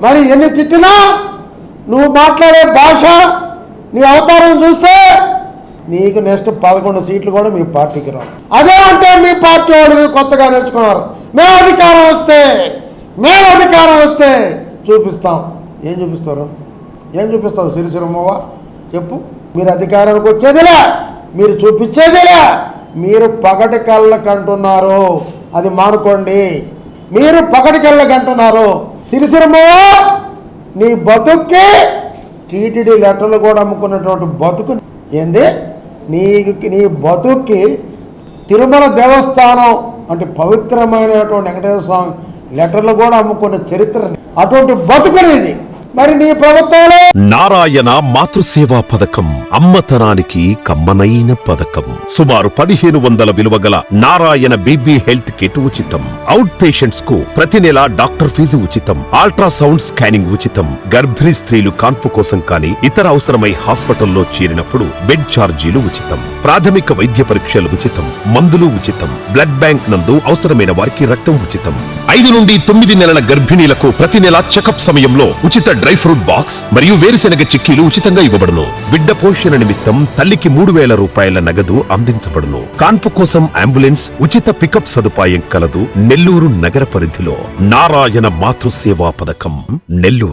మరి ఎన్ని తిట్టినా నువ్వు మాట్లాడే భాష, నీ అవతారం చూస్తే నీకు నెక్స్ట్ 11 సీట్లు కూడా మీ పార్టీకి రావు. అదే అంటే మీ పార్టీ వాళ్ళు కొత్తగా నేర్చుకున్నారు, మేము అధికారం వస్తే చూపిస్తాం. ఏం చూపిస్తారు? ఏం చూపిస్తావు సిరిసిరమ్మవ్వ చెప్పు? మీరు అధికారానికి వచ్చేదిలే, మీరు చూపించేదిలే. మీరు పగటి కళ్ళకంటున్నారు, అది మానుకోండి. మీరు పగటి కళ్ళకంటున్నారు. సిరిసిరమ్మవ్వ నీ బతుక్కి టీటీడీ లెటర్లు కూడా అమ్ముకున్నటువంటి బతుకు ఏంది? నీ బతుక్కి తిరుమల దేవస్థానం అంటే పవిత్రమైనటువంటి వెంకటేశ్వర స్వామి లెటర్లు కూడా అమ్ముకున్న చరిత్ర, అటువంటి బతుకునేది. మరి నీ ప్రభుత్వంలో నారాయణ మాతృసేవా పథకం అమ్మతనానికి కమ్మనైన పథకం. సుమారు 1500 విలువ గల నారాయణ బేబీ హెల్త్ కిట్ ఉచితం. అవుట్ పేషెంట్స్ కు ప్రతి నెల డాక్టర్ ఫీజు ఉచితం. అల్ట్రాసౌండ్ స్కానింగ్ ఉచితం. గర్భిణీ స్త్రీలు కాన్పు కోసం కానీ ఇతర అవసరమై హాస్పిటల్లో చేరినప్పుడు బెడ్ ఛార్జీలు ఉచితం. ప్రాథమిక వైద్య పరీక్షలు ఉచితం. మందులు ఉచితం. బ్లడ్ బ్యాంక్ నందు అవసరమైన వారికి రక్తం ఉచితం. 5 నుండి 9 నెలల గర్భిణీలకు ప్రతి నెల చెకప్ సమయంలో ఉచిత డ్రై ఫ్రూట్ బాక్స్ మరియు వేరుశెనగ చిక్కీలు ఉచితంగా ఇవ్వబడును. బిడ్డ పోషణ నిమిత్తం తల్లికి 3000 రూపాయల నగదు అందించబడును. కాన్పు కోసం అంబులెన్స్ ఉచిత పికప్ సదుపాయం కలదు. నెల్లూరు నగర పరిధిలో నారాయణ మాతృసేవా పథకం, నెల్లూరు.